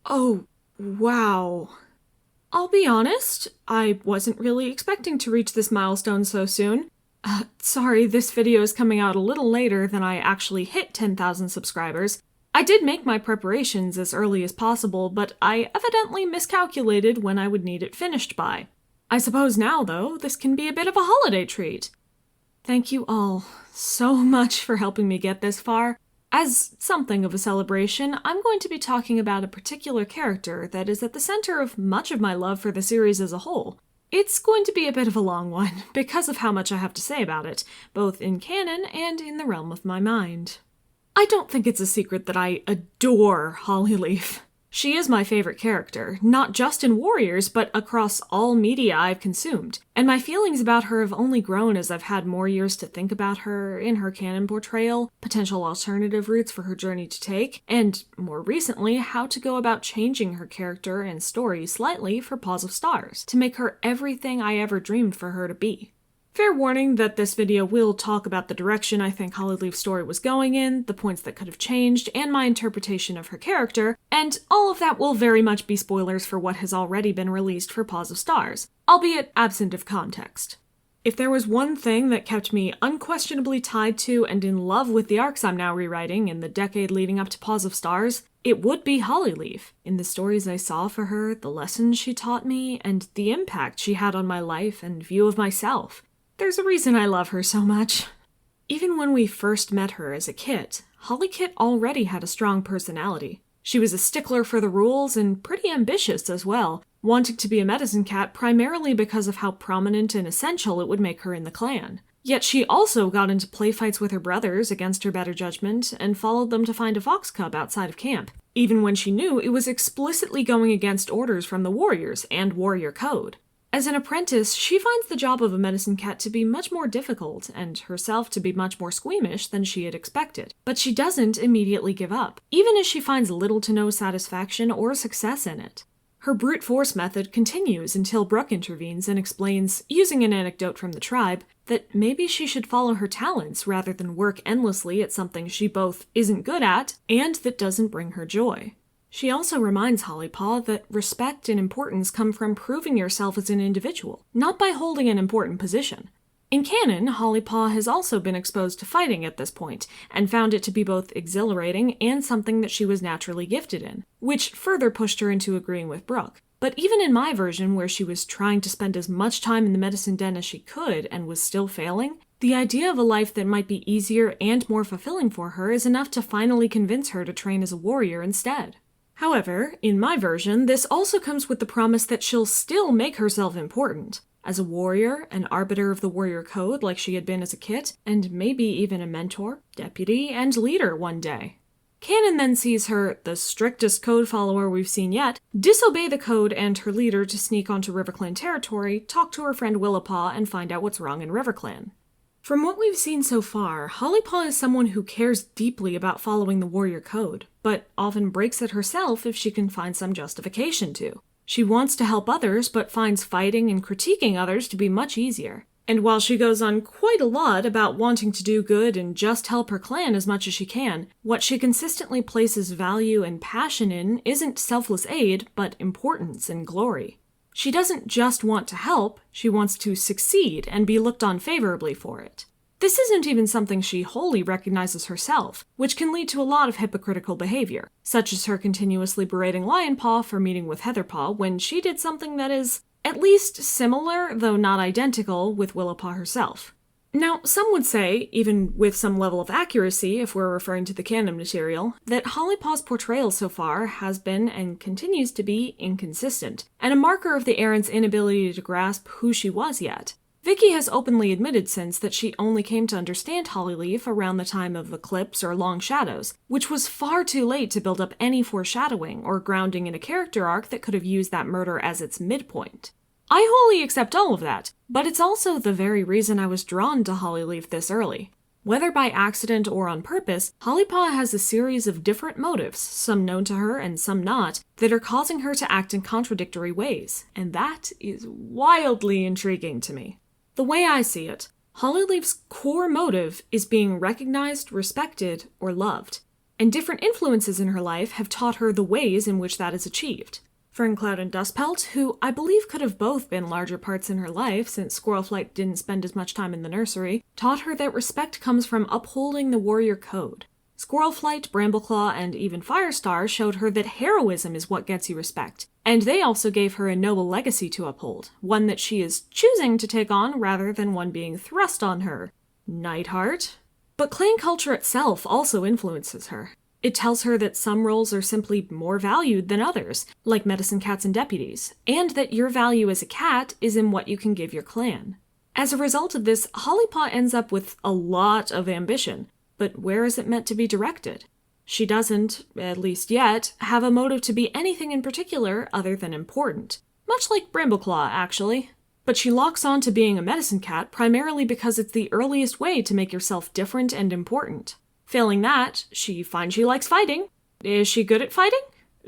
Oh, wow. I'll be honest, I wasn't really expecting to reach this milestone so soon. Sorry, this video is coming out a little later than I actually hit 10,000 subscribers. I did make my preparations as early as possible, but I evidently miscalculated when I would need it finished by. I suppose now, though, this can be a bit of a holiday treat. Thank you all so much for helping me get this far. As something of a celebration, I'm going to be talking about a particular character that is at the center of much of my love for the series as a whole. It's going to be a bit of a long one, because of how much I have to say about it, both in canon and in the realm of my mind. I don't think it's a secret that I adore Hollyleaf. She is my favorite character, not just in Warriors, but across all media I've consumed, and my feelings about her have only grown as I've had more years to think about her, in her canon portrayal, potential alternative routes for her journey to take, and, more recently, how to go about changing her character and story slightly for Paws of Stars, to make her everything I ever dreamed for her to be. Fair warning that this video will talk about the direction I think Hollyleaf's story was going in, the points that could have changed, and my interpretation of her character, and all of that will very much be spoilers for what has already been released for Paws of Stars, albeit absent of context. If there was one thing that kept me unquestionably tied to and in love with the arcs I'm now rewriting in the decade leading up to Paws of Stars, it would be Hollyleaf, in the stories I saw for her, the lessons she taught me, and the impact she had on my life and view of myself. There's a reason I love her so much. Even when we first met her as a kit, Hollykit already had a strong personality. She was a stickler for the rules and pretty ambitious as well, wanting to be a medicine cat primarily because of how prominent and essential it would make her in the clan. Yet she also got into playfights with her brothers against her better judgment and followed them to find a fox cub outside of camp, even when she knew it was explicitly going against orders from the Warriors and Warrior Code. As an apprentice, she finds the job of a medicine cat to be much more difficult, and herself to be much more squeamish than she had expected. But she doesn't immediately give up, even as she finds little to no satisfaction or success in it. Her brute force method continues until Brooke intervenes and explains, using an anecdote from the tribe, that maybe she should follow her talents rather than work endlessly at something she both isn't good at and that doesn't bring her joy. She also reminds Hollypaw that respect and importance come from proving yourself as an individual, not by holding an important position. In canon, Hollypaw has also been exposed to fighting at this point, and found it to be both exhilarating and something that she was naturally gifted in, which further pushed her into agreeing with Brooke. But even in my version, where she was trying to spend as much time in the medicine den as she could and was still failing, the idea of a life that might be easier and more fulfilling for her is enough to finally convince her to train as a warrior instead. However, in my version, this also comes with the promise that she'll still make herself important. As a warrior, an arbiter of the warrior code like she had been as a kit, and maybe even a mentor, deputy, and leader one day. Canon then sees her, the strictest code follower we've seen yet, disobey the code and her leader to sneak onto RiverClan territory, talk to her friend Willipaw, and find out what's wrong in RiverClan. From what we've seen so far, Hollypaw is someone who cares deeply about following the warrior code, but often breaks it herself if she can find some justification to. She wants to help others, but finds fighting and critiquing others to be much easier. And while she goes on quite a lot about wanting to do good and just help her clan as much as she can, what she consistently places value and passion in isn't selfless aid, but importance and glory. She doesn't just want to help, she wants to succeed and be looked on favorably for it. This isn't even something she wholly recognizes herself, which can lead to a lot of hypocritical behavior, such as her continuously berating Lionpaw for meeting with Heatherpaw when she did something that is at least similar, though not identical, with Willipaw herself. Now, some would say, even with some level of accuracy if we're referring to the canon material, that Hollypaw's portrayal so far has been and continues to be inconsistent, and a marker of the errant's inability to grasp who she was yet. Vicky has openly admitted since that she only came to understand Hollyleaf around the time of Eclipse or Long Shadows, which was far too late to build up any foreshadowing or grounding in a character arc that could have used that murder as its midpoint. I wholly accept all of that, but it's also the very reason I was drawn to Hollyleaf this early. Whether by accident or on purpose, Hollypaw has a series of different motives, some known to her and some not, that are causing her to act in contradictory ways, and that is wildly intriguing to me. The way I see it, Hollyleaf's core motive is being recognized, respected, or loved. and different influences in her life have taught her the ways in which that is achieved. Ferncloud and Dustpelt, who I believe could have both been larger parts in her life since Squirrelflight didn't spend as much time in the nursery, taught her that respect comes from upholding the warrior code. Squirrelflight, Brambleclaw, and even Firestar showed her that heroism is what gets you respect, and they also gave her a noble legacy to uphold, one that she is choosing to take on rather than one being thrust on her. Nightheart. But clan culture itself also influences her. It tells her that some roles are simply more valued than others, like medicine cats and deputies, and that your value as a cat is in what you can give your clan. As a result of this, Hollypaw ends up with a lot of ambition, but where is it meant to be directed? She doesn't, at least yet, have a motive to be anything in particular other than important. Much like Brambleclaw, actually. But she locks on to being a medicine cat primarily because it's the earliest way to make yourself different and important. Failing that, she finds she likes fighting. Is she good at fighting?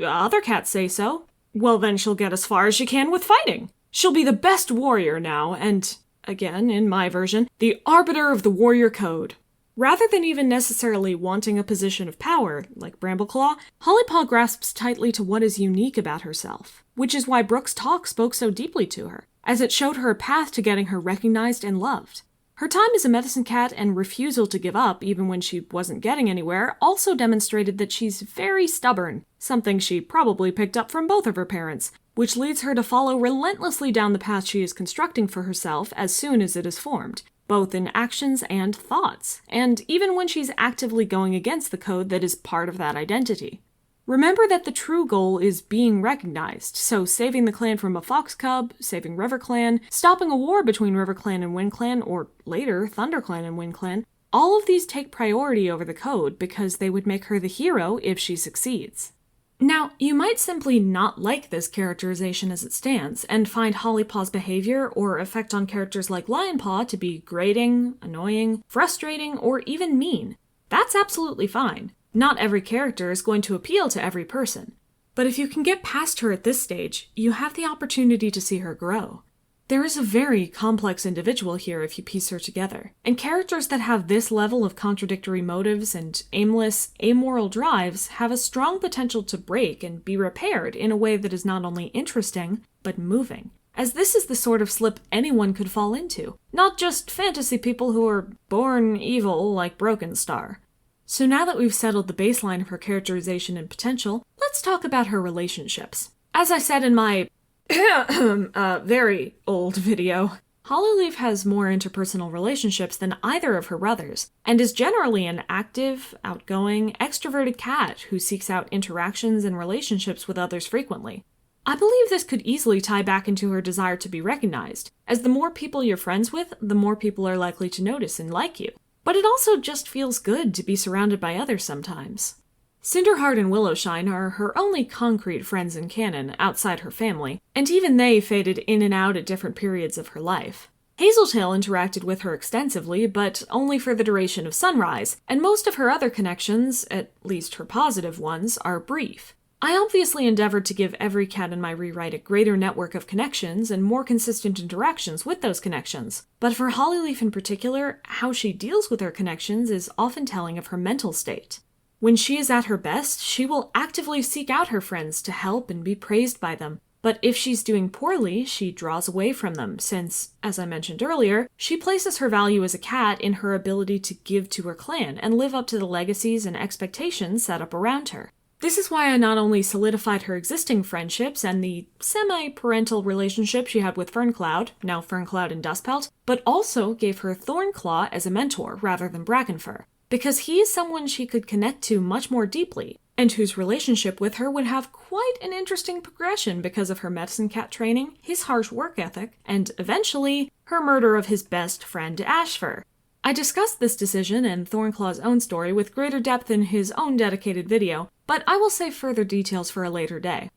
Other cats say so. Well, then she'll get as far as she can with fighting. She'll be the best warrior now, and, again, in my version, the arbiter of the warrior code. Rather than even necessarily wanting a position of power, like Brambleclaw, Hollypaw grasps tightly to what is unique about herself, which is why Brooke's talk spoke so deeply to her, as it showed her a path to getting her recognized and loved. Her time as a medicine cat and refusal to give up even when she wasn't getting anywhere also demonstrated that she's very stubborn, something she probably picked up from both of her parents, which leads her to follow relentlessly down the path she is constructing for herself as soon as it is formed, both in actions and thoughts, and even when she's actively going against the code that is part of that identity. Remember that the true goal is being recognized, so saving the clan from a fox cub, saving RiverClan, stopping a war between RiverClan and WindClan, or later, ThunderClan and WindClan, all of these take priority over the code because they would make her the hero if she succeeds. Now, you might simply not like this characterization as it stands, and find Hollypaw's behavior or effect on characters like Lionpaw to be grating, annoying, frustrating, or even mean. That's absolutely fine. Not every character is going to appeal to every person. But if you can get past her at this stage, you have the opportunity to see her grow. There is a very complex individual here if you piece her together, and characters that have this level of contradictory motives and aimless, amoral drives have a strong potential to break and be repaired in a way that is not only interesting, but moving. As this is the sort of slip anyone could fall into, not just fantasy people who are born evil like Broken Star. So now that we've settled the baseline of her characterization and potential, let's talk about her relationships. As I said in my very old video, Hollyleaf has more interpersonal relationships than either of her brothers, and is generally an active, outgoing, extroverted cat who seeks out interactions and relationships with others frequently. I believe this could easily tie back into her desire to be recognized, as the more people you're friends with, the more people are likely to notice and like you. But it also just feels good to be surrounded by others sometimes. Cinderheart and Willowshine are her only concrete friends in canon outside her family, and even they faded in and out at different periods of her life. Hazeltail interacted with her extensively, but only for the duration of Sunrise, and most of her other connections, at least her positive ones, are brief. I obviously endeavored to give every cat in my rewrite a greater network of connections and more consistent interactions with those connections, but for Hollyleaf in particular, how she deals with her connections is often telling of her mental state. When she is at her best, she will actively seek out her friends to help and be praised by them, but if she's doing poorly, she draws away from them since, as I mentioned earlier, she places her value as a cat in her ability to give to her clan and live up to the legacies and expectations set up around her. This is why I not only solidified her existing friendships and the semi-parental relationship she had with Ferncloud, now Ferncloud and Dustpelt, but also gave her Thornclaw as a mentor rather than Brackenfur, because he is someone she could connect to much more deeply, and whose relationship with her would have quite an interesting progression because of her medicine cat training, his harsh work ethic, and eventually, her murder of his best friend Ashfur. I discussed this decision and Thornclaw's own story with greater depth in his own dedicated video, but I will save further details for a later day.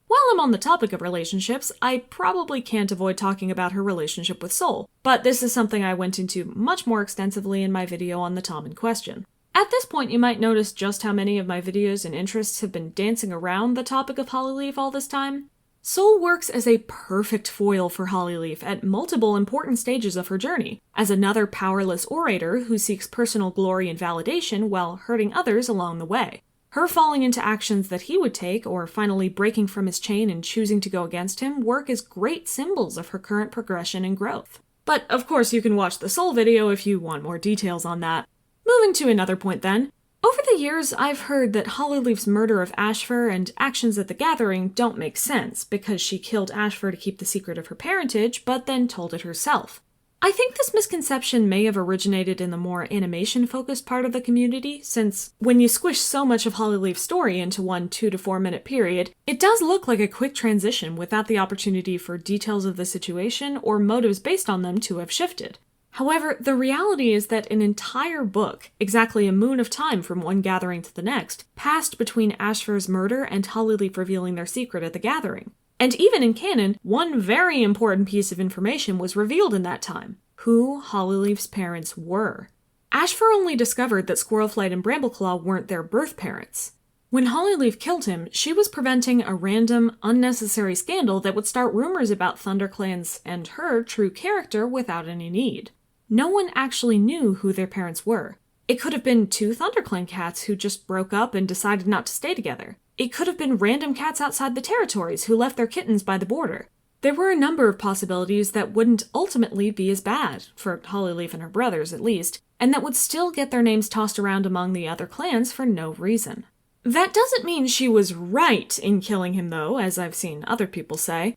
While I'm on the topic of relationships, I probably can't avoid talking about her relationship with Soul, but this is something I went into much more extensively in my video on the Tom in question. At this point, you might notice just how many of my videos and interests have been dancing around the topic of Hollyleaf all this time. Soul works as a perfect foil for Hollyleaf at multiple important stages of her journey, as another powerless orator who seeks personal glory and validation while hurting others along the way. Her falling into actions that he would take, or finally breaking from his chain and choosing to go against him, work as great symbols of her current progression and growth. But of course you can watch the Soul video if you want more details on that. Moving to another point then. Over the years, I've heard that Hollyleaf's murder of Ashfur and actions at the Gathering don't make sense, because she killed Ashfur to keep the secret of her parentage, but then told it herself. I think this misconception may have originated in the more animation-focused part of the community, since when you squish so much of Hollyleaf's story into one 2 to 4 minute period, it does look like a quick transition without the opportunity for details of the situation or motives based on them to have shifted. However, the reality is that an entire book, exactly a moon of time from one gathering to the next, passed between Ashfur's murder and Hollyleaf revealing their secret at the Gathering. And even in canon, one very important piece of information was revealed in that time: who Hollyleaf's parents were. Ashfur only discovered that Squirrelflight and Brambleclaw weren't their birth parents. When Hollyleaf killed him, she was preventing a random, unnecessary scandal that would start rumors about ThunderClan's and her true character without any need. No one actually knew who their parents were. It could have been 2 ThunderClan cats who just broke up and decided not to stay together. It could have been random cats outside the territories who left their kittens by the border. There were a number of possibilities that wouldn't ultimately be as bad, for Hollyleaf and her brothers at least, and that would still get their names tossed around among the other clans for no reason. That doesn't mean she was right in killing him though, as I've seen other people say.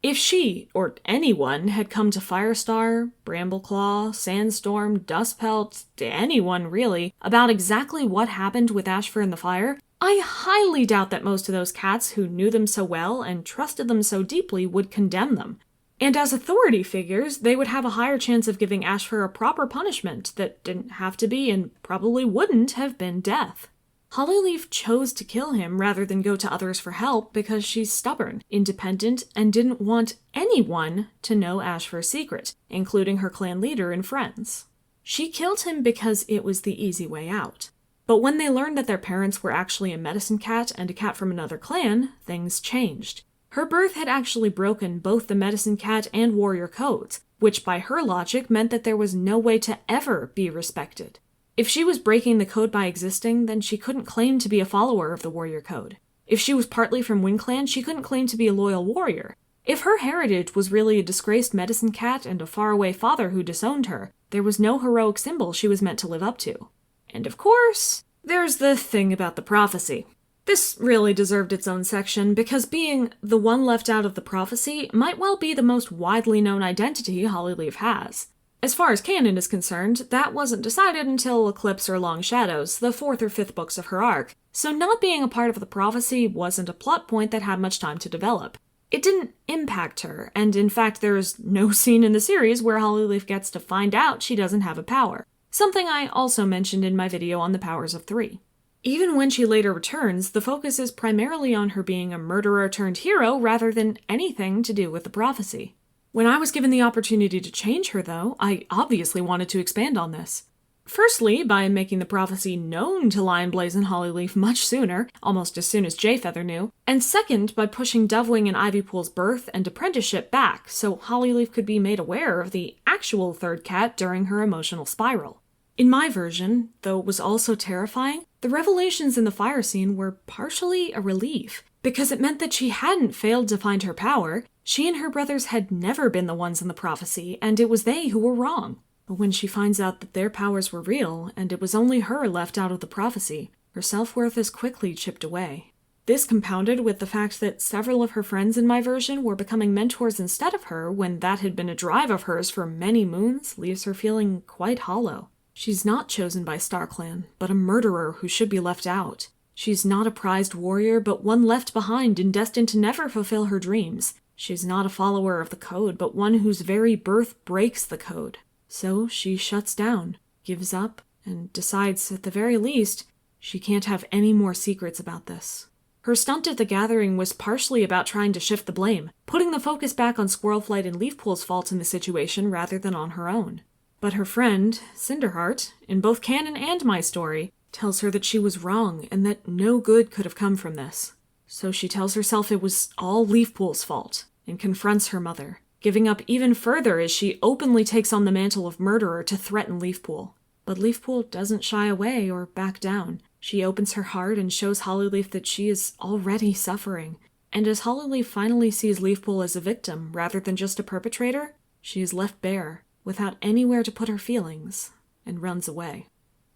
If she, or anyone, had come to Firestar, Brambleclaw, Sandstorm, Dustpelt, anyone really, about exactly what happened with Ashfur in the fire, I highly doubt that most of those cats who knew them so well and trusted them so deeply would condemn them. And as authority figures, they would have a higher chance of giving Ashfur a proper punishment that didn't have to be and probably wouldn't have been death. Hollyleaf chose to kill him rather than go to others for help because she's stubborn, independent, and didn't want anyone to know Ashfur's secret, including her clan leader and friends. She killed him because it was the easy way out. But when they learned that their parents were actually a medicine cat and a cat from another clan, things changed. Her birth had actually broken both the medicine cat and warrior codes, which by her logic meant that there was no way to ever be respected. If she was breaking the code by existing, then she couldn't claim to be a follower of the warrior code. If she was partly from WindClan, she couldn't claim to be a loyal warrior. If her heritage was really a disgraced medicine cat and a faraway father who disowned her, there was no heroic symbol she was meant to live up to. And of course, there's the thing about the prophecy. This really deserved its own section, because being the one left out of the prophecy might well be the most widely known identity Hollyleaf has. As far as canon is concerned, that wasn't decided until Eclipse or Long Shadows, the 4th or 5th books of her arc, so not being a part of the prophecy wasn't a plot point that had much time to develop. It didn't impact her, and in fact there's no scene in the series where Hollyleaf gets to find out she doesn't have a power, something I also mentioned in my video on the powers of 3. Even when she later returns, the focus is primarily on her being a murderer-turned-hero rather than anything to do with the prophecy. When I was given the opportunity to change her, though, I obviously wanted to expand on this. Firstly, by making the prophecy known to Lionblaze and Hollyleaf much sooner, almost as soon as Jayfeather knew, and second, by pushing Dovewing and Ivypool's birth and apprenticeship back so Hollyleaf could be made aware of the actual third cat during her emotional spiral. In my version, though it was also terrifying, the revelations in the fire scene were partially a relief, because it meant that she hadn't failed to find her power. She and her brothers had never been the ones in the prophecy, and it was they who were wrong. But when she finds out that their powers were real, and it was only her left out of the prophecy, her self-worth is quickly chipped away. This compounded with the fact that several of her friends in my version were becoming mentors instead of her when that had been a drive of hers for many moons, leaves her feeling quite hollow. She's not chosen by StarClan, but a murderer who should be left out. She's not a prized warrior, but one left behind and destined to never fulfill her dreams. She's not a follower of the code, but one whose very birth breaks the code. So she shuts down, gives up, and decides, at the very least, she can't have any more secrets about this. Her stunt at the Gathering was partially about trying to shift the blame, putting the focus back on Squirrelflight and Leafpool's fault in the situation rather than on her own. But her friend, Cinderheart, in both canon and my story, tells her that she was wrong and that no good could have come from this. So she tells herself it was all Leafpool's fault, and confronts her mother, giving up even further as she openly takes on the mantle of murderer to threaten Leafpool. But Leafpool doesn't shy away or back down. She opens her heart and shows Hollyleaf that she is already suffering. And as Hollyleaf finally sees Leafpool as a victim rather than just a perpetrator, she is left bare, without anywhere to put her feelings, and runs away.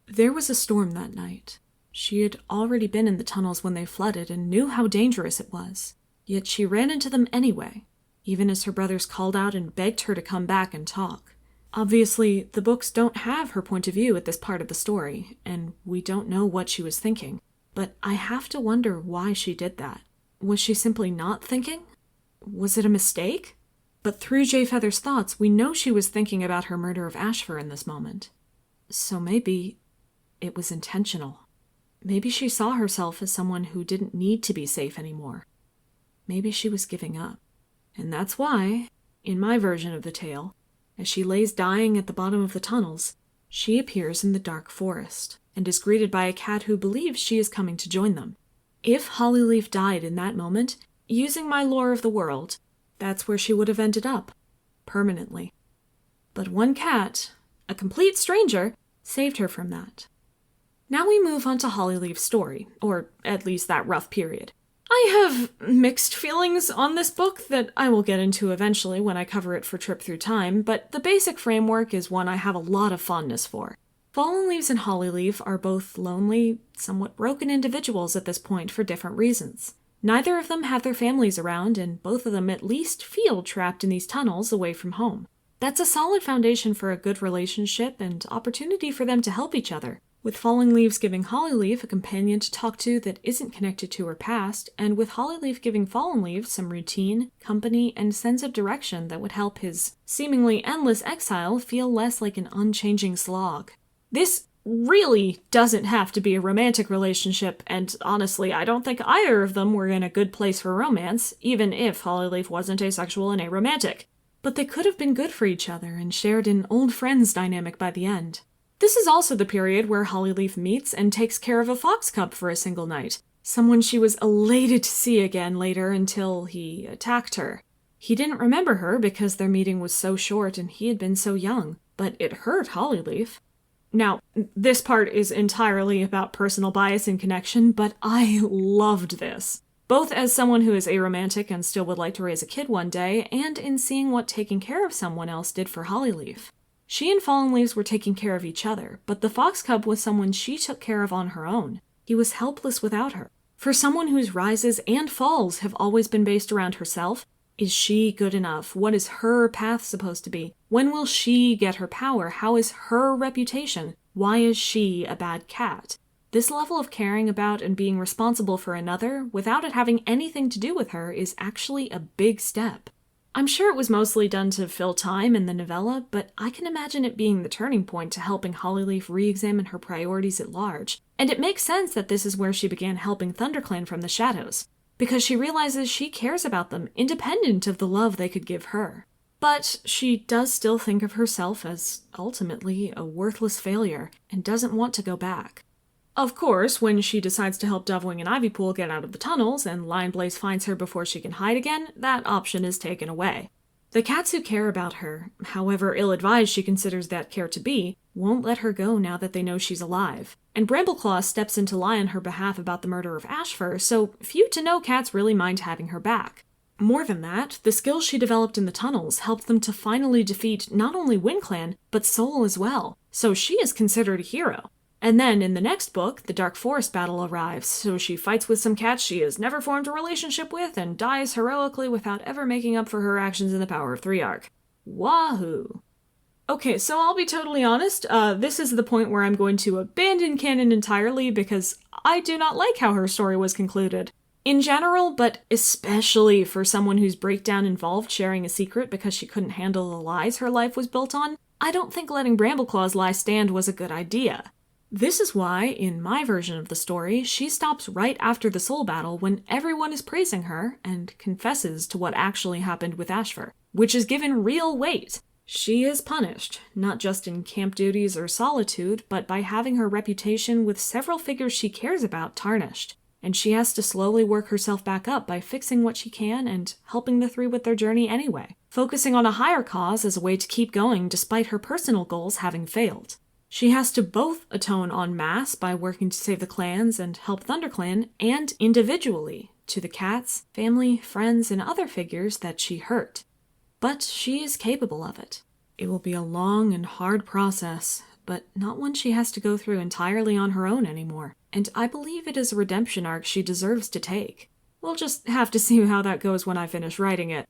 There was a storm that night. She had already been in the tunnels when they flooded and knew how dangerous it was. Yet she ran into them anyway, even as her brothers called out and begged her to come back and talk. Obviously, the books don't have her point of view at this part of the story, and we don't know what she was thinking. But I have to wonder why she did that. Was she simply not thinking? Was it a mistake? But through Jay Feather's thoughts, we know she was thinking about her murder of Ashfur in this moment. So maybe it was intentional. Maybe she saw herself as someone who didn't need to be safe anymore. Maybe she was giving up. And that's why, in my version of the tale, as she lays dying at the bottom of the tunnels, she appears in the dark forest and is greeted by a cat who believes she is coming to join them. If Hollyleaf died in that moment, using my lore of the world, that's where she would have ended up, permanently. But one cat, a complete stranger, saved her from that. Now we move on to Hollyleaf's story, or at least that rough period. I have mixed feelings on this book that I will get into eventually when I cover it for Trip Through Time, but the basic framework is one I have a lot of fondness for. Fallen Leaves and Hollyleaf are both lonely, somewhat broken individuals at this point for different reasons. Neither of them have their families around, and both of them at least feel trapped in these tunnels away from home. That's a solid foundation for a good relationship and opportunity for them to help each other, with Fallen Leaves giving Hollyleaf a companion to talk to that isn't connected to her past, and with Hollyleaf giving Fallen Leaves some routine, company, and sense of direction that would help his seemingly endless exile feel less like an unchanging slog. This really doesn't have to be a romantic relationship, and honestly, I don't think either of them were in a good place for romance, even if Hollyleaf wasn't asexual and aromantic. But they could have been good for each other and shared an old friends dynamic by the end. This is also the period where Hollyleaf meets and takes care of a fox cub for a single night, someone she was elated to see again later until he attacked her. He didn't remember her because their meeting was so short and he had been so young, but it hurt Hollyleaf. Now, this part is entirely about personal bias and connection, but I loved this. Both as someone who is aromantic and still would like to raise a kid one day, and in seeing what taking care of someone else did for Hollyleaf. She and Fallen Leaves were taking care of each other, but the fox cub was someone she took care of on her own. He was helpless without her. For someone whose rises and falls have always been based around herself, is she good enough? What is her path supposed to be? When will she get her power? How is her reputation? Why is she a bad cat? This level of caring about and being responsible for another, without it having anything to do with her, is actually a big step. I'm sure it was mostly done to fill time in the novella, but I can imagine it being the turning point to helping Hollyleaf re-examine her priorities at large. And it makes sense that this is where she began helping ThunderClan from the shadows, because she realizes she cares about them independent of the love they could give her. But she does still think of herself as, ultimately, a worthless failure, and doesn't want to go back. Of course, when she decides to help Dovewing and Ivypool get out of the tunnels, and Lionblaze finds her before she can hide again, that option is taken away. The cats who care about her, however ill-advised she considers that care to be, won't let her go now that they know she's alive. And Brambleclaw steps in to lie on her behalf about the murder of Ashfur, so few to no cats really mind having her back. More than that, the skills she developed in the tunnels helped them to finally defeat not only WindClan, but Soul as well, so she is considered a hero. And then, in the next book, the Dark Forest battle arrives, so she fights with some cats she has never formed a relationship with and dies heroically without ever making up for her actions in the Power of 3 arc. Wahoo! Okay, so I'll be totally honest, this is the point where I'm going to abandon canon entirely because I do not like how her story was concluded. In general, but especially for someone whose breakdown involved sharing a secret because she couldn't handle the lies her life was built on, I don't think letting Brambleclaw's lie stand was a good idea. This is why, in my version of the story, she stops right after the soul battle when everyone is praising her and confesses to what actually happened with Ashfur, which is given real weight. She is punished, not just in camp duties or solitude, but by having her reputation with several figures she cares about tarnished. And she has to slowly work herself back up by fixing what she can and helping the three with their journey anyway, focusing on a higher cause as a way to keep going despite her personal goals having failed. She has to both atone en masse by working to save the clans and help ThunderClan, and individually to the cats, family, friends, and other figures that she hurt. But she is capable of it. It will be a long and hard process, but not one she has to go through entirely on her own anymore, and I believe it is a redemption arc she deserves to take. We'll just have to see how that goes when I finish writing it.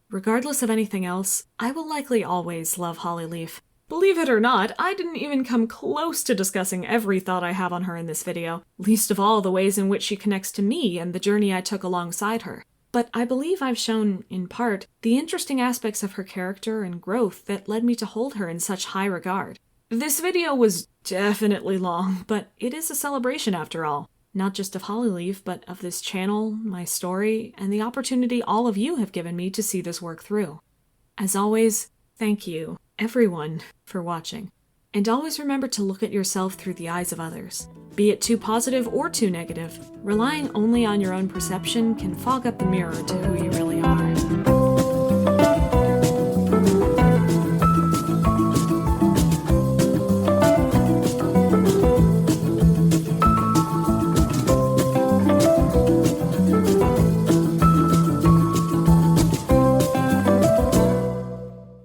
Regardless of anything else, I will likely always love Hollyleaf. Believe it or not, I didn't even come close to discussing every thought I have on her in this video, least of all the ways in which she connects to me and the journey I took alongside her. But I believe I've shown, in part, the interesting aspects of her character and growth that led me to hold her in such high regard. This video was definitely long, but it is a celebration after all. Not just of Hollyleaf, but of this channel, my story, and the opportunity all of you have given me to see this work through. As always, thank you, everyone, for watching. And always remember to look at yourself through the eyes of others. Be it too positive or too negative, relying only on your own perception can fog up the mirror to who you really are.